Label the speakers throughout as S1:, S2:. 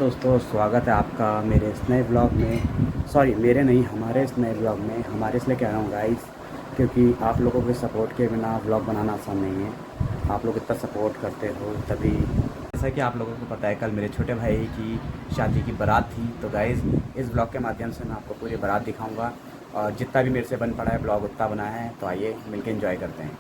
S1: दोस्तों, स्वागत है आपका मेरे इस नए ब्लॉग में। सॉरी, मेरे नहीं, हमारे इस नए ब्लॉग में। हमारे इसलिए कह रहा हूँ गाइस, क्योंकि आप लोगों के सपोर्ट के बिना ब्लॉग बनाना आसान नहीं है। आप लोग इतना सपोर्ट करते हो तभी। जैसा कि आप लोगों को पता है, कल मेरे छोटे भाई की शादी की बारात थी। तो गाइस, इस ब्लॉग के माध्यम से मैं आपको पूरी बारात दिखाऊँगा और जितना भी मेरे से बन पड़ा है ब्लॉग उतना बनाया है। तो आइए मिलकर एंजॉय करते हैं।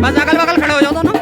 S2: बस अगल बगल खड़े हो जाओ दोनों।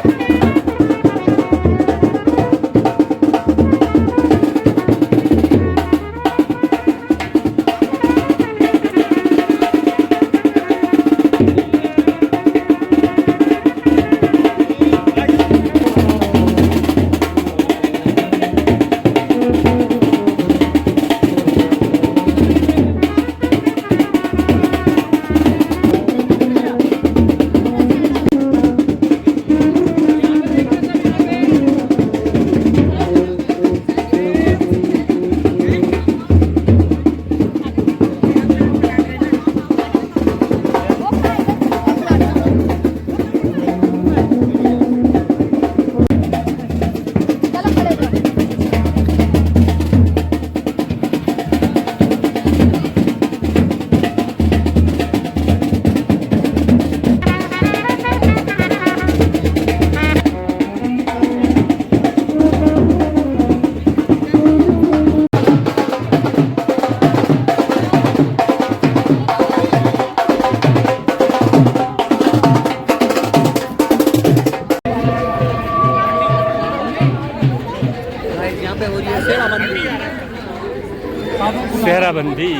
S3: सेहराबंदी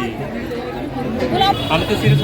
S3: हम तो सिर्फ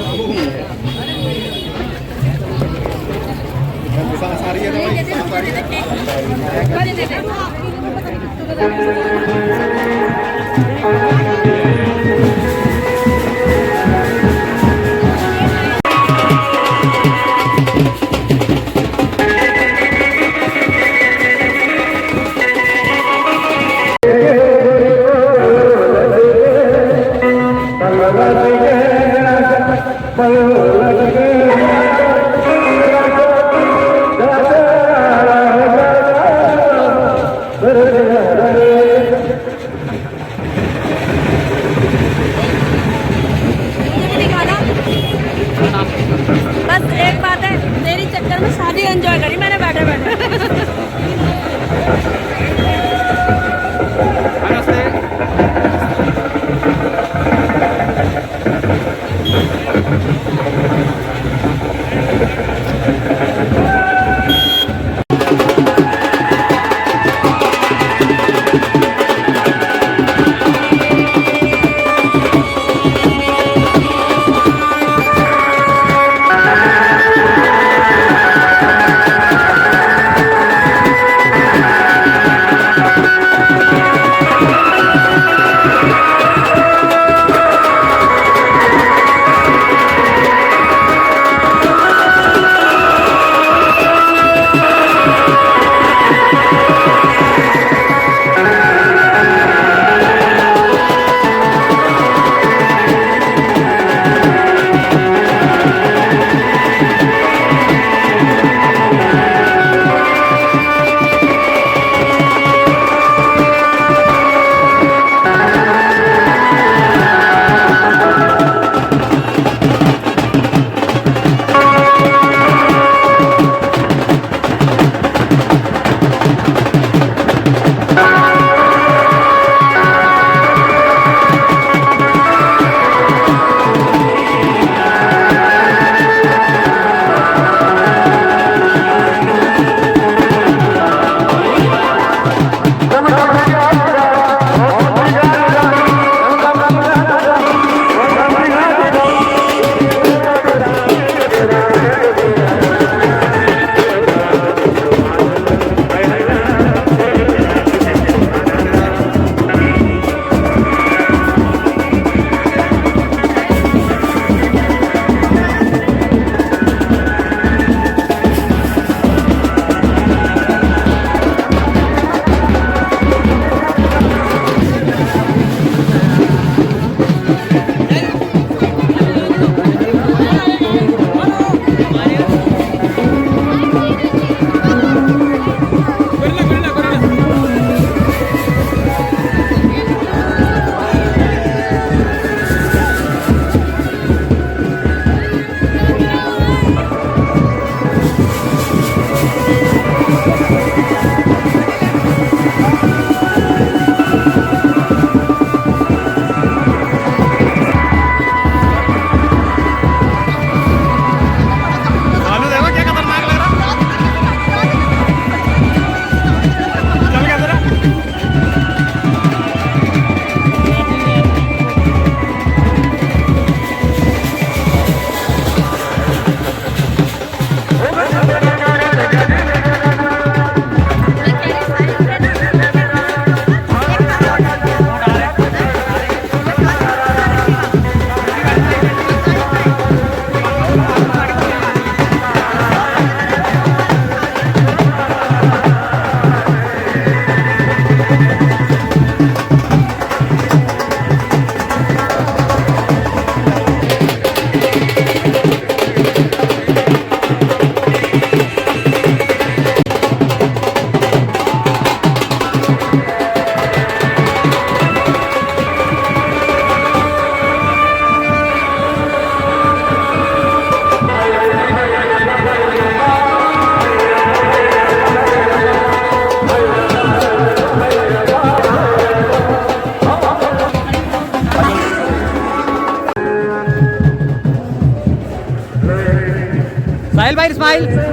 S2: स्माइल।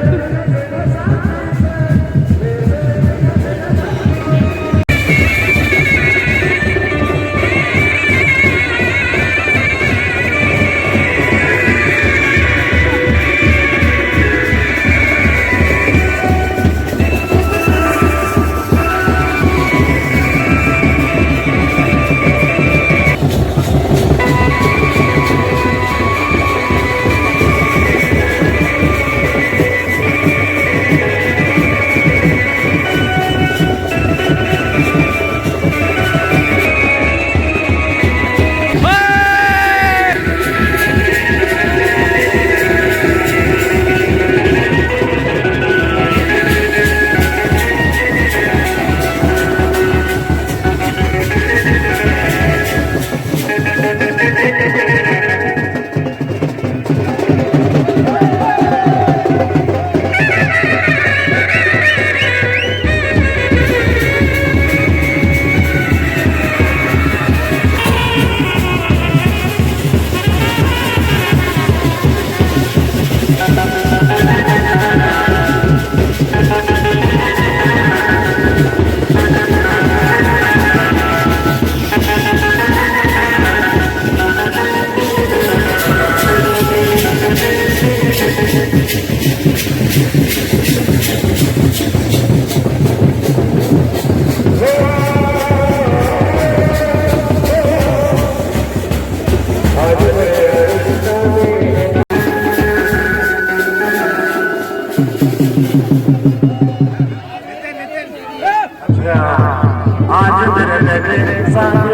S4: आज मेरे लगे साथ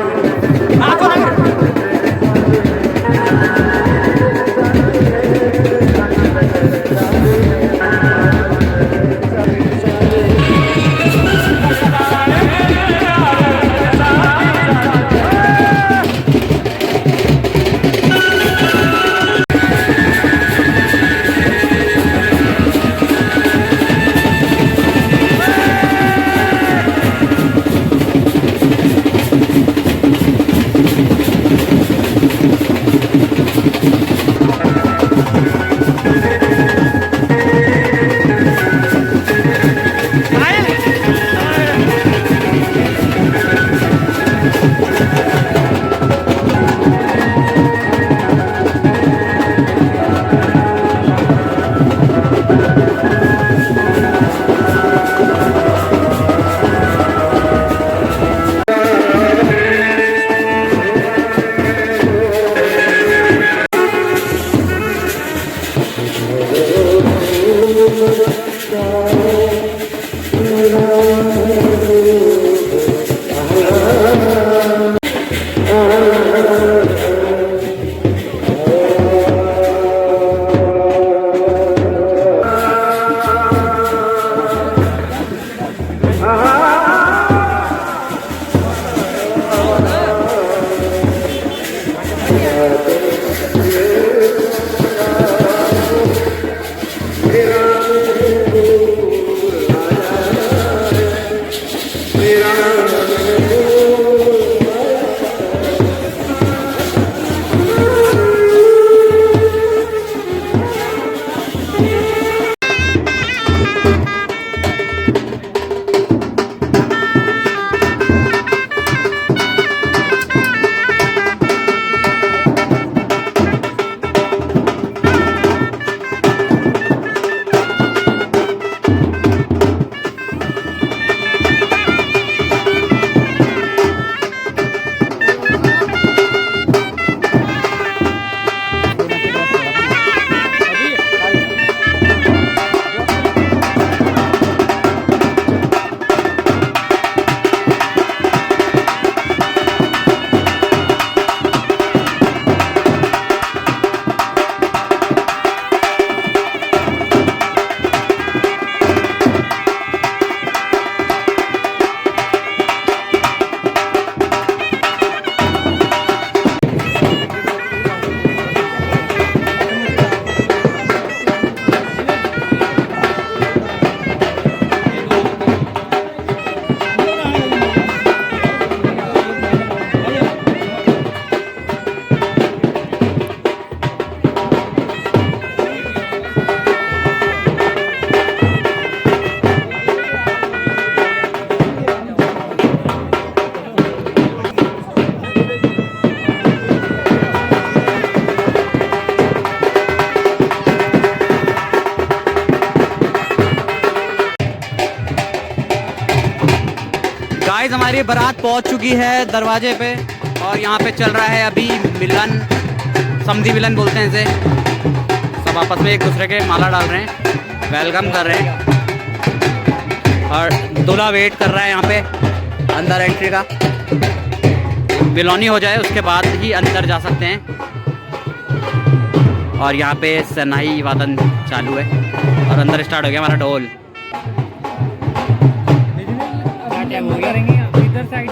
S2: गाइस हमारी बारात पहुंच चुकी है दरवाजे पे और यहाँ पे चल रहा है अभी मिलन, समधी मिलन बोलते हैं इसे। सब आपस में एक दूसरे के माला डाल रहे हैं, वेलकम कर रहे हैं और दूल्हा वेट कर रहा है यहाँ पे अंदर एंट्री का। बिलोनी हो जाए उसके बाद ही अंदर जा सकते हैं। और यहाँ पे सनाई वादन चालू है और अंदर स्टार्ट हो गया हमारा ढोल। इधर साइड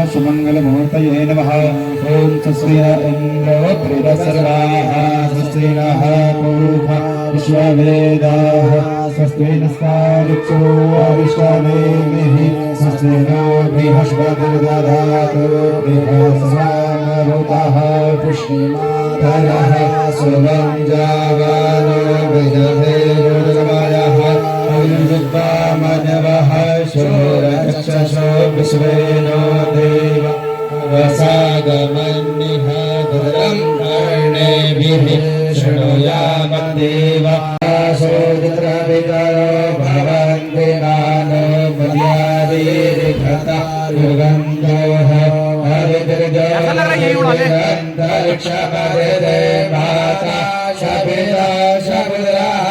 S5: सुमंगल मुहूर्तये नमः। ओम तस्मै इंद्रो प्रेरसर्वाः स्वस्ति नः पूर्वा विश्ववेदाः स्वस्ति नस्तारिक्षो अविश्ववेदिः स्वस्ति नो बृहस्पतिर्दधातु बृहस्पतिर्मरुतः पुष्टिमातरः सुवं जावानो विदधेर्गमयः अग्निजुग्वामनवः शोरचक्षुषो विश्वेनो देव वसागमन्निह भद्रं कर्णेभिः शृणुयामदेवासोदित्रविकरो भवन्ति नानो मर्यादेरिघता युगन्धोः हरिर्जयन्तरिक्षमदिदे माता शपिता शपुराः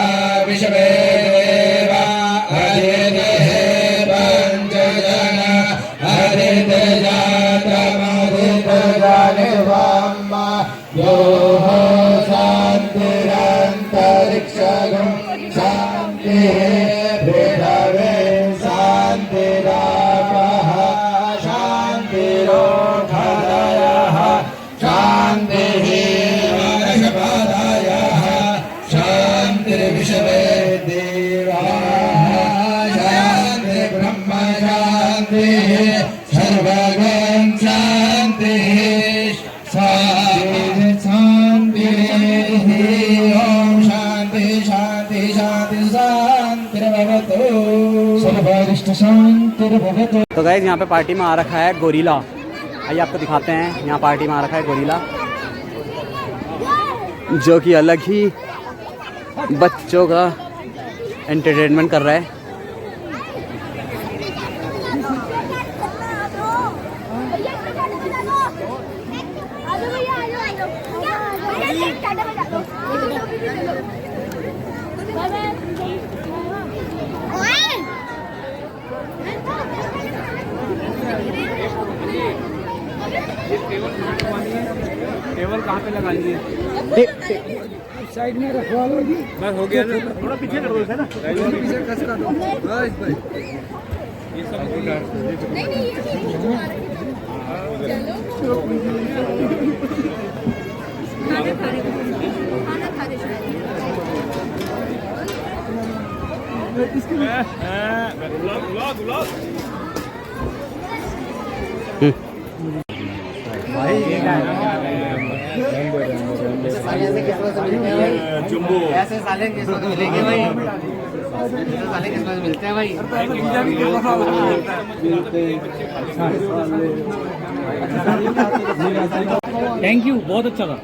S5: विश्वे देवा हरिर्देः पञ्चजन हरिर्जातमधिर्जानिवाम्मा योः शान्तिरन्तरिक्षगं शान्तिः पृथवे शान्तिरापः शान्तिरोषधयः शान्तिः वनस्पतयः शान्तिर्विश्वे देवाः शान्तिर्ब्रह्म शान्तिः सर्वगं शान्तिः शान्तिः ॐ शान्ति शान्ति शान्ति शान्तिर्भवतु सर्वरिष्ट शान्तिर्भवतु।
S2: तो गाइस यहाँ पे पार्टी में आ रखा है गोरिल्ला। आइए आपको दिखाते हैं, यहाँ पार्टी में आ रखा है गोरिल्ला जो कि अलग ही बच्चों का एंटरटेनमेंट कर रहा है।
S3: टेबल कहाँ पे लगाएंगे?
S5: साइड में रखवा लो जी।
S3: बस हो गया ना, थोड़ा पीछे कर दो इसे ना।
S5: पीछे कस कर दो बस भाई।
S3: ये सब
S6: जुम्बो ऐसे साले किस्मत मिलेंगे भाई, ऐसे साले किस्मत मिलते हैं भाई।
S3: थैंक यू, बहुत अच्छा था।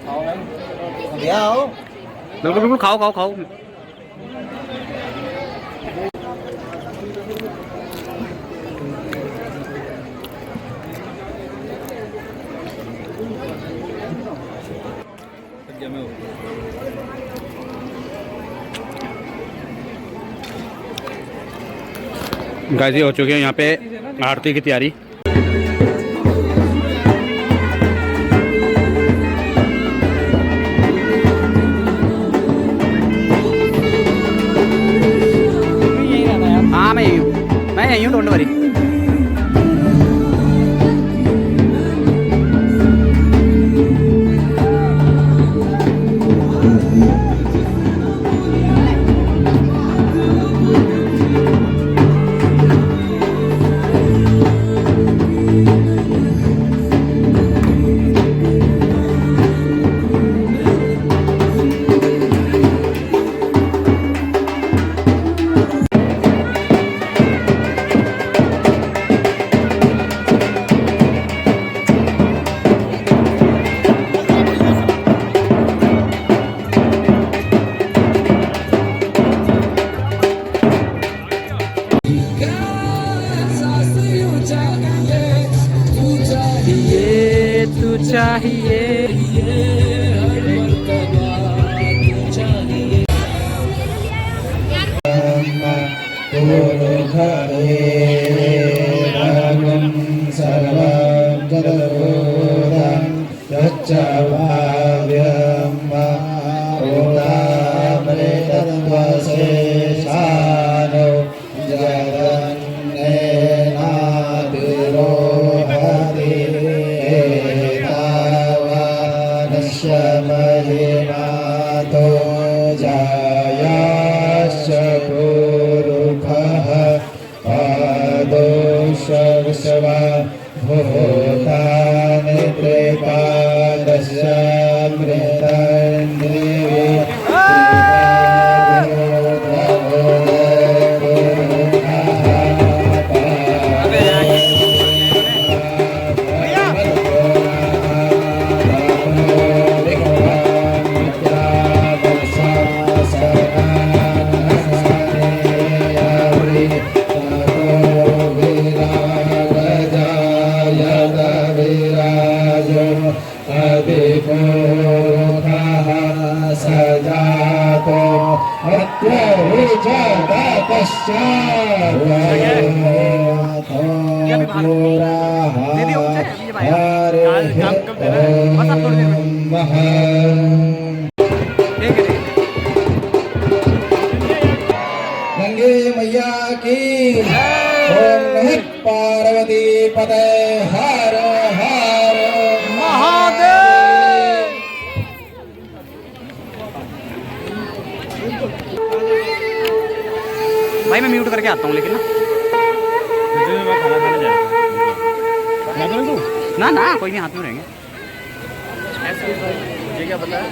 S2: बिल्कुल बिल्कुल, खाओ खाओ खाओ। गाइस ये हो चुकी है यहाँ पे आरती की तैयारी। हाँ मैं यहीं हूँ, डोंट वरी। चाहिए।
S5: गंगे मैया की ओम नमः पार्वती पते हर हर
S2: महादेव। भाई मैं म्यूट करके आता हूँ लेकिन ना ना कोई नहीं, हाथ में रहेंगे। ये क्या पता है?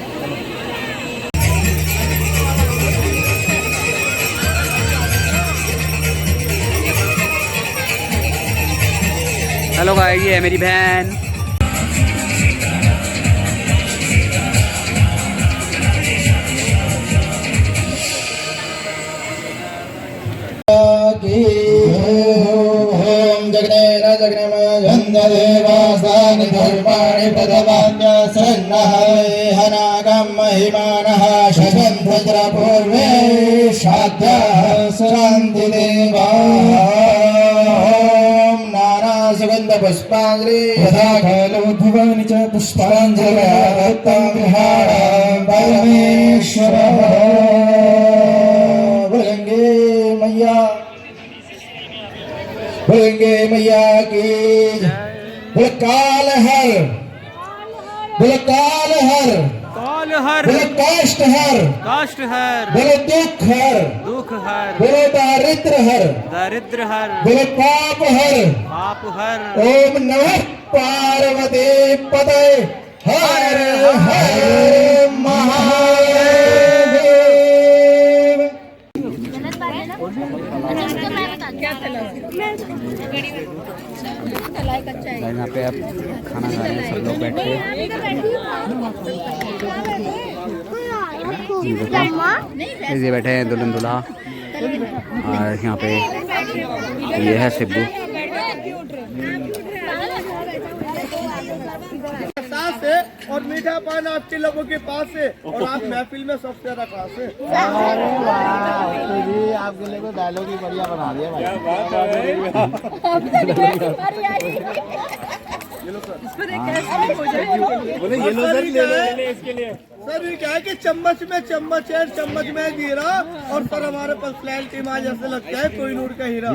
S2: हेलो गाइस, ये है मेरी बहन।
S5: देवासानि धर्माणि प्रदवान्य सन्नहनागं महिमानः शशन्ध्रपूर्वे शाद्याः सुरन्ति देवाः नानासुगन्धपुष्पाञ्जलि यथा खलुद्भवानि च पुष्पाञ्जलिं विहारं परमेश्वरः गंगे मैया गंगे मैया की काल हर बोले काल हर
S2: काल हर
S5: बोले काष्ट हर
S2: काष्ट हर
S5: बोले दुख हर
S2: दुख हर
S5: बोले दारिद्र हर
S2: दरिद्र हर
S5: बोले पाप हर
S2: पाप हर।
S5: ओम नमः पार्वती पते हर हर महादेव।
S1: यहाँ पे अब खाना खा रहे हैं सब लोग बैठ के। ये बैठे हैं दुल्हन दूल्हा और यहाँ पे ये है सिब्बू।
S3: और मीठा पान आपके लोगों के पास है और आप महफिल में सबसे ज्यादा खास है। आपके लिए डायलॉग ही बढ़िया बना दिया सर। ये क्या है कि चम्मच में चम्मच है, चम्मच में हीरा। और सर हमारे पर्सनैलिटी में जैसे लगता है कोई नूर का हीरा।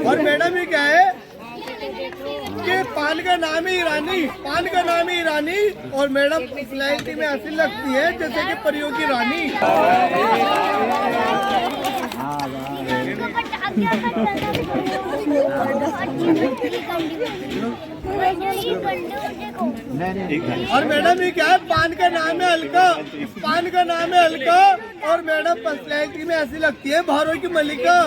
S3: और मैडम ये क्या है कि पान का नाम ही ईरानी, पान का नाम ही ईरानी। और मैडम पर्सनैलिटी में ऐसी लगती है जैसे कि परियों की रानी। और मैडम ये क्या है, पान का नाम है हल्का, पान का नाम है हल्का। और मैडम पर्सनैलिटी में ऐसी लगती है भारों की मलिका।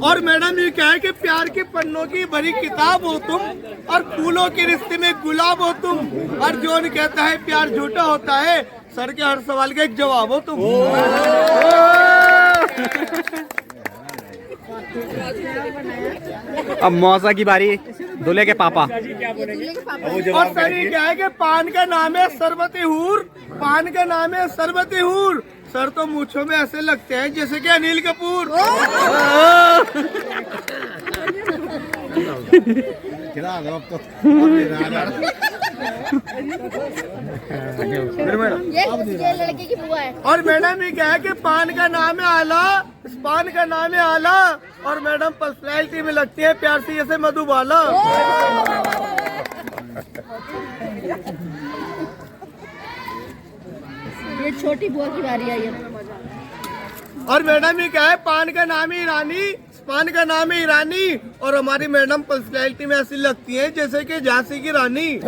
S3: और मैडम ये क्या है कि प्यार के पन्नों की भरी किताब हो तुम, और फूलों के रिश्ते में गुलाब हो तुम, और जोन कहता है प्यार झूठा होता है, सर के हर सवाल का एक जवाब हो तुम।
S2: अब मौसा की बारी, दूल्हे के पापा।
S3: और सर ये क्या है कि पान का नाम है सरबती हूर, पान का नाम है सरबती हूर, सर तो मूंछों में ऐसे लगते हैं जैसे कि अनिल कपूर।
S7: ये लड़के की बुआ है।
S3: और मैडम ये क्या है कि पान का नाम है आला, इस पान का नाम है आला, और मैडम पर्सनैलिटी में लगती है प्यार से जैसे मधुबाला।
S7: ये छोटी बुआ की बारी आई है।
S3: और मैडम ये क्या है पान का नाम है ईरानी, पान का नाम है ईरानी, और हमारी मैडम पर्सनैलिटी में ऐसी लगती है जैसे कि झांसी की रानी।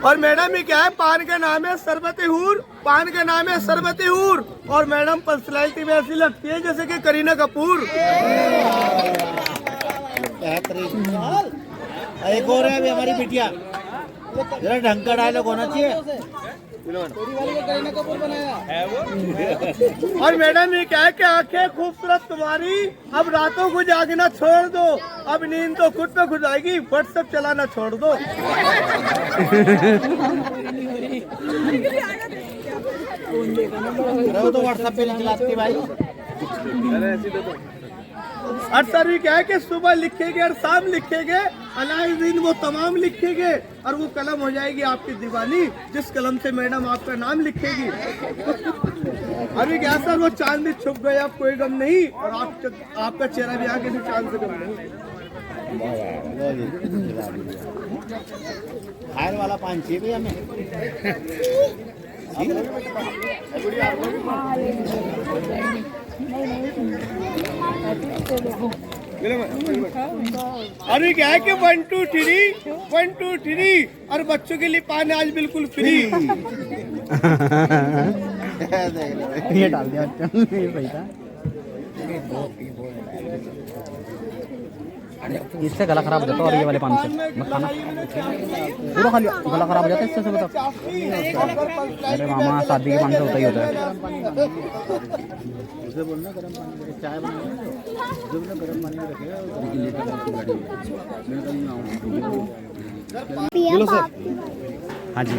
S3: और मैडम ये क्या है पान का नाम है सरबती हूर, पान का नाम है सरबती हूर, और मैडम पर्सनैलिटी में ऐसी लगती है जैसे कि करीना कपूर।
S6: एक और है अभी हमारी बिटिया, जरा ढंग का डायलॉग होना चाहिए।
S3: और मैडम ये क्या है कि आंखें खूबसूरत तुम्हारी, अब रातों को जागना छोड़ दो, अब नींद तो खुद पे खुद आएगी, व्हाट्सएप चलाना छोड़ दो।
S6: तो व्हाट्सएप पे नहीं चलाती भाई।
S3: और सर ये क्या है कि सुबह लिखेंगे और शाम लिखेंगे, अलाउद्दीन वो तमाम लिखेंगे, और वो कलम हो जाएगी आपकी दीवानी, जिस कलम से मैडम आपका नाम लिखेगी। अभी क्या सर वो चांद भी छुप गया, अब कोई गम नहीं, और आपका चेहरा भी आगे से चांद से गम नहीं।
S6: फायर वाला पान चाहिए भी हमें।
S3: अरे क्या है कि 1 2 3 1 2 3, और बच्चों के लिए पान आज बिल्कुल फ्री।
S6: ये डाल दिया सही था।
S2: इससे गला खराब हो जाता है, और ये वाले पान से मत खाना, पूरा खा लिया, गला खराब हो जाता है इससे। से बताओ, अरे मामा शादी के पान से होता ही होता है।
S6: उसे बोलना गर्म पानी में चाय बनाएंगे, जो भी गर्म पानी में रखेगा बोलो सर।
S2: हाँ जी,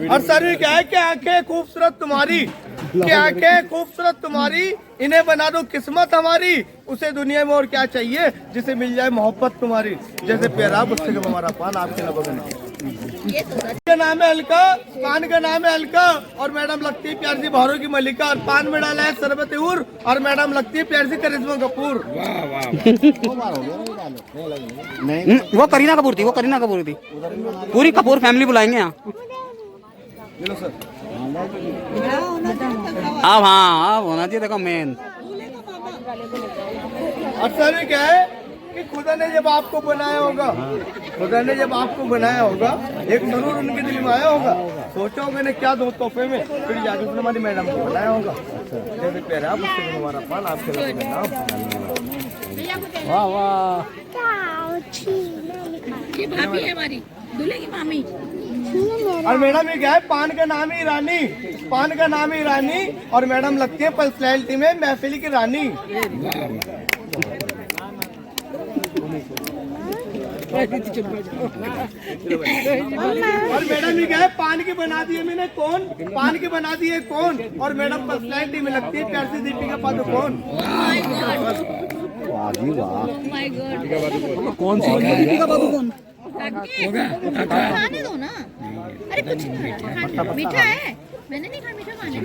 S3: और सर ये क्या है कि आंखें खूबसूरत तुम्हारी, कि आंखें खूबसूरत तुम्हारी, इन्हें बना दो किस्मत हमारी, उसे दुनिया में और क्या चाहिए जिसे मिल जाए मोहब्बत तुम्हारी, जैसे प्यारा उससे कम हमारा पान आपके लगन का नाम है अलका, पान का नाम है अलका, और मैडम लगती है प्यार सी बहारों की मलिका, और पान में डाला है सरबत उर, और मैडम लगती है प्यार सी करिश्मा कपूर।
S2: वो करीना कपूर थी, वो करीना कपूर थी, पूरी कपूर फैमिली बुलाएंगे यहाँ। अब हाँ अब होना चाहिए, देखो मेन।
S3: और सर क्या है कि खुदा ने जब आपको बनाया होगा, खुदा ने जब आपको बनाया होगा, एक जरूर उनके दिल में आया होगा, सोचा होगा ने क्या दो तोहफे में, फिर जाके उसने हमारी मैडम को बनाया होगा, जैसे प्यारा उससे हमारा पान आपके नाम।
S2: वाह वाह,
S7: ये भाभी है हमारी, दूल्हे की मामी।
S3: और मैडम ये क्या है पान का नाम ही रानी, पान का नाम ही रानी, और मैडम लगती है पर्सनैलिटी में महफिल की रानी। और मैडम ये क्या है पान की बना दिए मैंने कौन, पान की बना दिए कौन, और मैडम पर्सनैलिटी में लगती है प्यार से दीपिका पादुकोण।
S2: कौन सी दीपिका पादुकोण?
S7: खाने दो ना, अरे कुछ मीठा है, मैंने नहीं खाया मीठा खाने।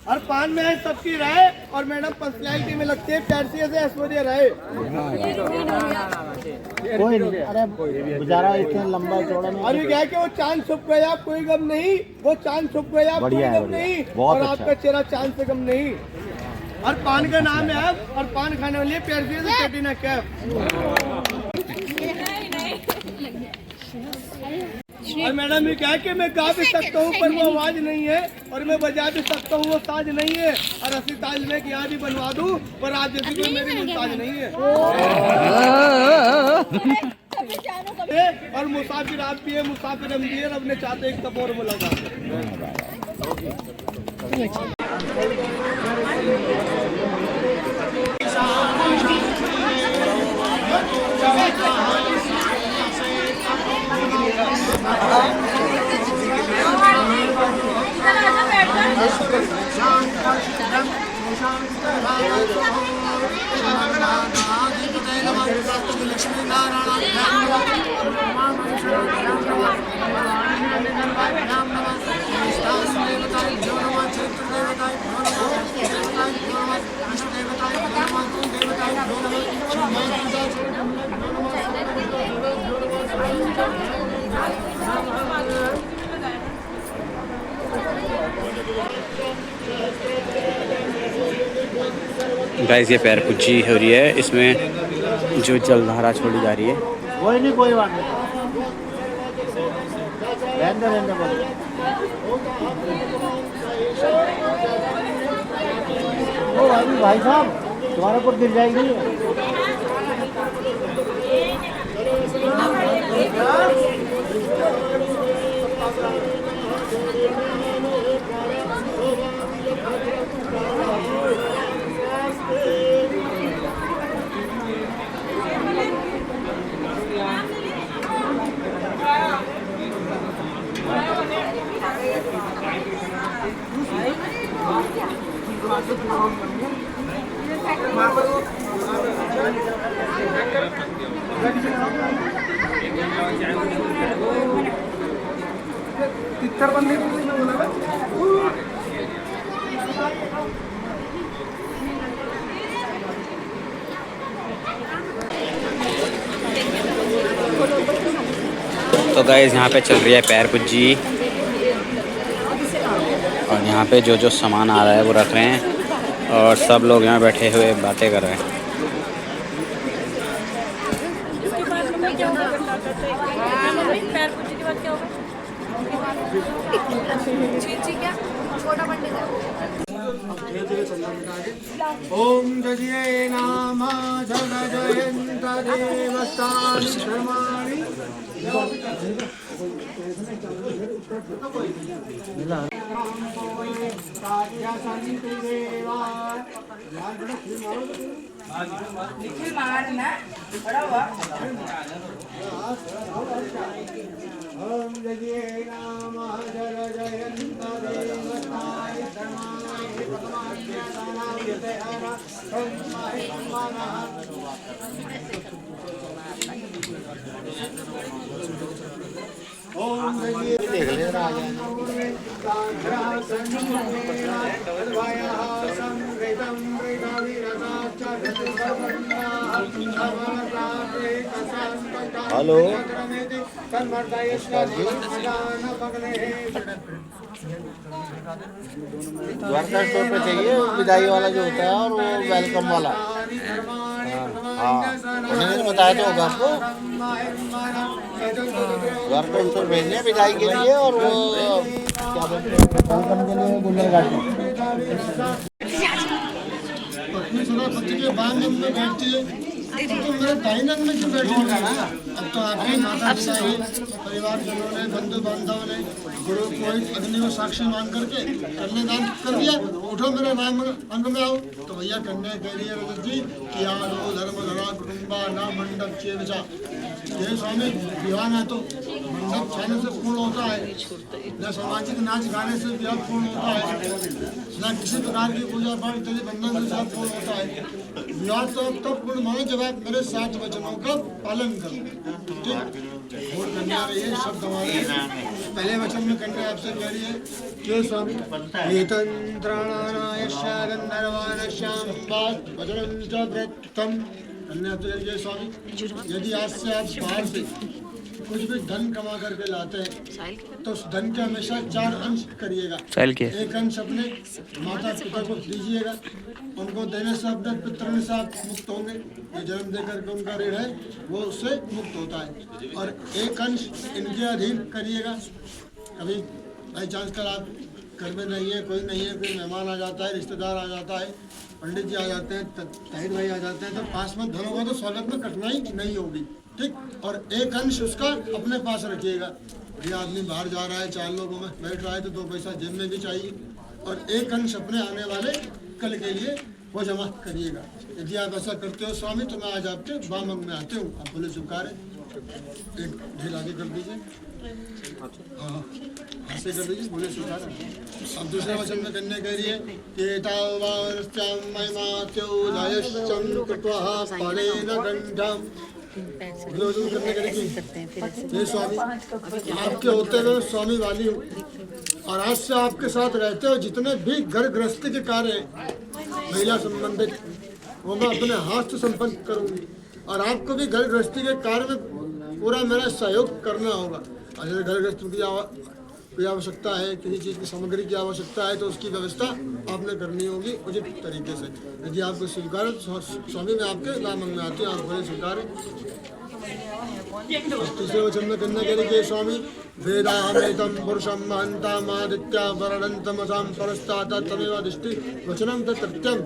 S3: और पान में है सबकी राय, और मैडम पर्सनैलिटी में लगती है प्यार से जैसे ऐश्वर्या राय।
S6: कोई नहीं, अरे गुजारा इतना लंबा चौड़ा नहीं।
S3: और ये क्या है कि वो चांद छुप गया कोई गम नहीं, वो चांद छुप गया कोई गम नहीं, और आपका चेहरा चांद से गम नहीं। और पान का नाम है ऐप, और पान खाने वाली प्यार से कैटरीना कैफ। और मैडम ये क्या है कि मैं गा भी सकता हूँ पर वो आवाज नहीं है, और मैं बजा भी सकता हूँ वो साज नहीं है, और अस्सी ताज में यहाँ भी बनवा दूँ पर आज जैसे कोई मेरी मुमताज नहीं है। और मुसाफिर आप भी है, मुसाफिर हम भी है, अपने चाहते एक कप और मुलाकात।
S2: गाइस ये पैर पूजी हो रही है, इसमें जो जलधारा छोड़ी जा रही है।
S6: कोई नहीं, कोई बात नहीं, रहने रहने बोलो। ओ भाई साहब, तुम्हारे ऊपर गिर जाएगी।
S2: तो गाइस यहाँ पे चल रही है पैर पूजी, और यहाँ पे जो जो सामान आ रहा है वो रख रहे हैं, और सब लोग यहाँ बैठे हुए बातें कर रहे हैं।
S3: ओम जय नाम जग जयंत देवस्थान धर्माणि। ओम जय नाम जग जयंत देवस्थान ओम देख ले हेलो द्वारका स्टोर पे चाहिए विदाई वाला जो होता है, और वो वेलकम वाला। हाँ, उन्होंने बताया तो होगा आपको। द्वारका स्टोर भेजने विदाई के लिए, और वो क्या बोलते हैं वेलकम के लिए गुल्लर गाड़ी। पति के बांध में बैठती है, तो मेरे दाहिने में क्यों बैठी है? अब तो आपके माता पिता ही, परिवार जनों ने, बंधु बांधव ने गुरु को अग्नि को साक्षी मान करके कन्यादान कर दिया। उठो मेरे नाम अंग में आओ। तो भैया कन्या कह रही है रजत जी कि यारो धर्म धरा कुटुम्बा ना मंडप चेवचा। ये स्वामी विवाह ना तो मंडप छाने से पूर्ण होता है, न सामाजिक नाच गाने से विवाह पूर्ण होता है, न किसी प्रकार की पूजा पाठ इत्यादि बंधन के साथ पूर्ण होता है। विवाह तो अब तक पूर्ण मानो जब आप मेरे 7 वचनों का पालन करो। ठीक, और कन्या रही शब्द हमारे पहले वचन में कन्या आपसे कह रही है कि स्वामी कन्या तो स्वामी यदि आज से आप बाहर से
S8: कुछ भी धन कमा करके लाते हैं तो उस धन के हमेशा 4 अंश करिएगा। एक अंश अपने माता पिता को दीजिएगा, उनको देने से अपने पितृ से आप मुक्त होंगे, ये जन्म दे करके उनका ऋण है वो उससे मुक्त होता है। और एक अंश इनके अधीन करिएगा। कभी बाई चांस कर आप घर में नहीं है, कोई नहीं है, कोई मेहमान आ जाता है, रिश्तेदार आ जाता है, पंडित जी आ जाते हैं, ताहिर भाई आ जाते हैं, तो पास में धन होगा तो स्वागत में कठिनाई नहीं होगी, ठीक। और एक अंश उसका अपने पास रखिएगा। ये आदमी बाहर जा रहा है, 4 लोगों में बैठ रहा है तो 2 पैसा जेब में भी चाहिए, और एक अंश अपने आने वाले कल के लिए वो जमा करिएगा। यदि आप ऐसा करते हो स्वामी तो मैं आज आपके वामंग में आती हूँ। आप बोले स्वीकार है। एक ढील आगे कर दीजिए, हाँ ऐसे कर दीजिए, बोले स्वीकार है। अब दूसरे वचन में कन्या कह रही है कि ये स्वामी आपके होते हुए स्वामी वाली हूँ, और आज से आपके साथ रहते हो जितने भी घर गृहस्थी के कार्य हैं महिला संबंधित वो मैं अपने हाथ से संपन्न करूँगी, और आपको भी घर गृहस्थी के कार्य में पूरा मेरा सहयोग करना होगा। और जैसे घर गृहस्थी की आवश्यकता है, किसी चीज़ की सामग्री की आवश्यकता है तो उसकी व्यवस्था आपने करनी होगी उचित तरीके से। यदि आपको स्वीकार है स्वामी मैं आपके वामंग में आती हूँ, आप बड़े स्वीकार है। तीसरे वचन में कन्या कह रही स्वामी वेदाहमेतम पुरुषम महंतामादित्या वर्णंतमसां परस्तात् तमेव दृष्टि वचनम तृत्यम।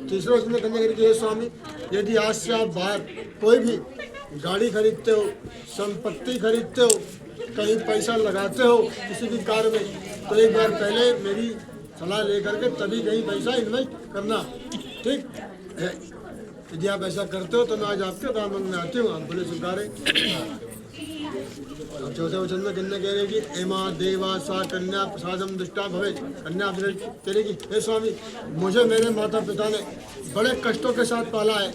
S8: तीसरे वचन में कन्या कह रही स्वामी यदि आज से आप बाहर कोई भी गाड़ी खरीदते हो, संपत्ति खरीदते हो, कहीं पैसा लगाते हो किसी भी कार्य में, तो एक बार पहले मेरी सलाह लेकर के तभी कहीं पैसा इन्वेस्ट करना, ठीक है। यदि आप ऐसा करते हो तो मैं आज आपके वामंग में आती हूँ। आप बोले स्वीकार है। चौथे वचन में कन्या कह रही कि एमा देवा सा कन्या प्रसादम दुष्टा भवे। कन्या कह रही कि हे स्वामी मुझे मेरे माता पिता ने बड़े कष्टों के साथ पाला है,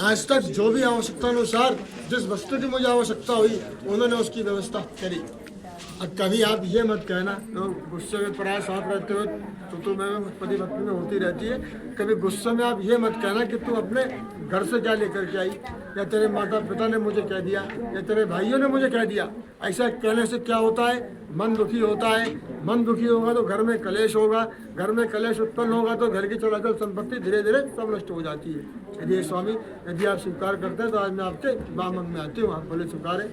S8: आज तक जो भी आवश्यकता अनुसार जिस वस्तु की मुझे आवश्यकता हुई उन्होंने उसकी व्यवस्था करी। अब कभी आप ये मत कहना, तो गुस्से में पराया साथ रहते हुए तो मैं पति पत्नी में होती रहती है, कभी गुस्से में आप ये मत कहना कि तू अपने घर से क्या लेकर के आई, या तेरे माता पिता ने मुझे कह दिया, या तेरे भाइयों ने मुझे कह दिया। ऐसा कहने से क्या होता है, मन दुखी होता है। मन दुखी होगा तो घर में कलेश होगा, घर में कलेश उत्पन्न होगा तो घर की चलाचल संपत्ति धीरे धीरे सब नष्ट हो जाती है। यदि स्वामी यदि आप स्वीकार करते हैं तो आज मैं आपके वामंग में आती हूँ। आप बोले स्वीकार है।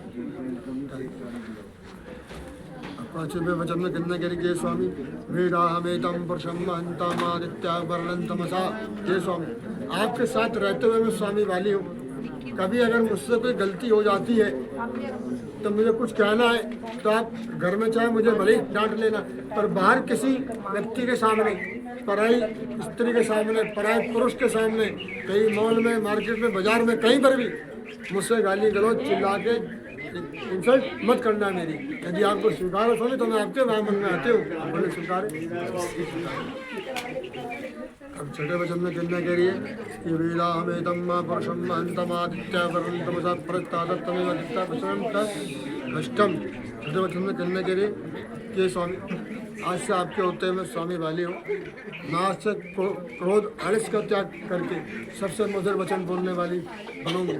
S8: पांचवें वचन में कन्या कह रही स्वामी वेदाहमेतम पुरुषम महंतामादित्या वर्णंतमसा। ये स्वामी आपके साथ रहते हुए मैं स्वामी वाली हूँ, कभी अगर मुझसे कोई गलती हो जाती है तो मुझे कुछ कहना है तो आप घर में चाहे मुझे भले ही डांट लेना, पर बाहर किसी व्यक्ति के सामने, पराई स्त्री के सामने, पराई पुरुष के सामने, कहीं मॉल में, मार्केट में, बाजार में, कहीं पर भी मुझसे गाली गलौज चिल्ला के इंसल्ट मत करना मेरी। यदि आपको स्वीकार हो स्वामी तो मैं आपके वामंग में आते हूँ। आप बोले स्वीकार है। अब छठे वचन में कन्या कह रही है कि वेदाहमेतम पुरुषम महंतमादित्या वर्णंतमसा परस्तात् तमेव दृष्टा वचनम तष्टम। छठे वचन में कन्या कह रही है कि स्वामी आज से आपके होते हुए मैं स्वामी वाली हूँ, मैं आज से क्रोध आलस का त्याग करके सबसे मधुर वचन बोलने वाली बनूंगी।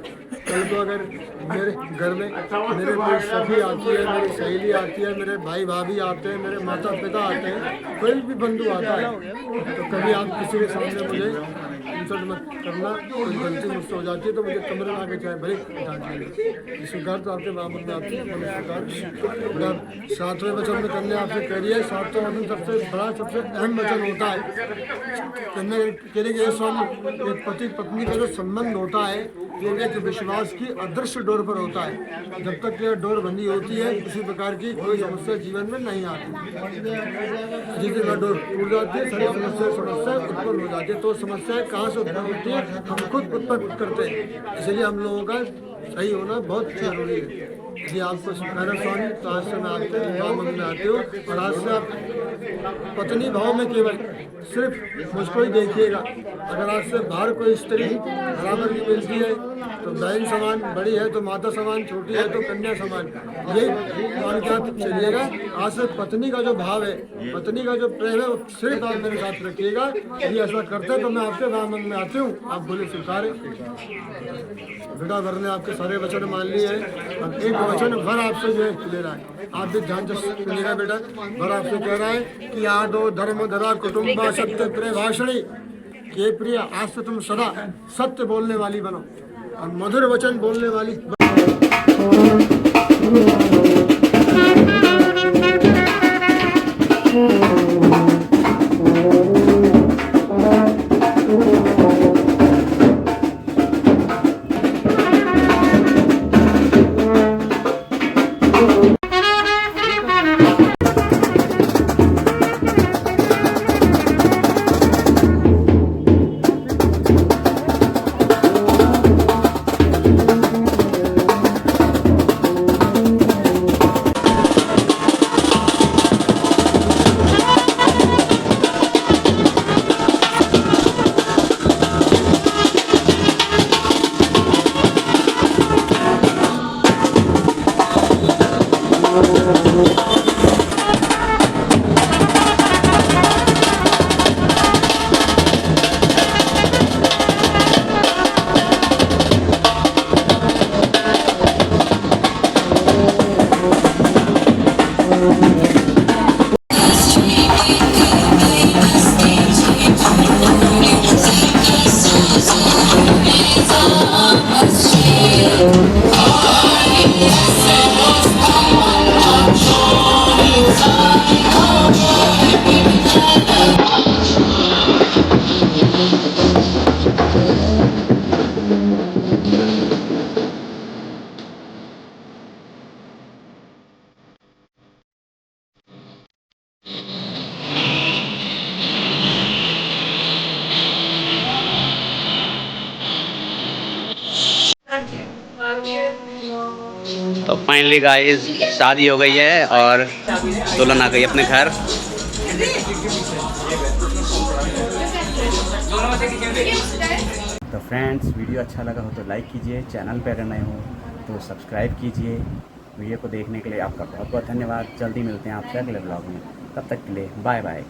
S8: कल को अगर मेरे घर में मेरे कोई सखी आती है, मेरी सहेली आती है, मेरे भाई भाभी आते हैं, मेरे माता पिता आते हैं, कोई भी बंधु आता है, तो कभी आप किसी के सामने मुझे इंसल्ट मत करना। कोई गलती मुझसे हो जाती है तो मुझे कमरे में आके चाहे भले डांट लीजिए। स्वीकार तो आपके वामंग में आपके स्वीकार। सातवें वचन में कन्या आपसे कह रही है, सातवें वचन सबसे बड़ा सबसे अहम वचन होता है। कन्या कह रही है स्वामी एक पति पत्नी का जो संबंध होता है ये एक विश्वास की अदृश्य डोर पर होता है। जब तक यह डोर बंधी होती है किसी प्रकार की कोई समस्या जीवन में नहीं आती। जिस दिन वह डोर टूट जाती है सारी समस्या उत्पन्न हो जाती है। तो समस्याएं कहाँ से उत्पन्न होती है, हम खुद उत्पन्न करते हैं। इसलिए हम लोगों का सही होना बहुत जरूरी है। यदि आपको मेरा स्वामी तो आज से मैं आपके वामंग में आती हूँ, और आज से आप पत्नी भाव में केवल सिर्फ मुझको ही देखिएगा। अगर आज से बाहर कोई स्त्री बराबर की मिलती है तो बहन समान, बड़ी है तो माता समान, छोटी है तो कन्या समान, यही मान के आप चलिएगा। आज से पत्नी का जो भाव है, पत्नी का जो प्रेम है वो सिर्फ आप मेरे साथ रखिएगा। यदि ऐसा करते हैं तो मैं आपके वामंग में आती हूँ। आप बोले स्वीकार है। बेटा वर ने आपके सारे वचन मान लिए हैं। अब एक वचन वर आपसे जो है ले रहा है, आप भी ध्यान से सुनिएगा बेटा। वर आपसे कह रहा है कि यादो धर्म धरा कुटुम्बा सत्य प्रिय भाषणी के प्रिय, आज से तुम सदा सत्य बोलने वाली बनो और मधुर वचन बोलने वाली।
S2: तो फाइनली गाइस शादी हो गई है और दुल्हन आ गई अपने घर।
S1: तो फ्रेंड्स, वीडियो अच्छा लगा हो तो लाइक कीजिए, चैनल पर अगर नए हो तो सब्सक्राइब कीजिए। वीडियो को देखने के लिए आपका बहुत बहुत धन्यवाद। जल्दी मिलते हैं आपसे अगले ब्लॉग में, तब तक के लिए बाय बाय।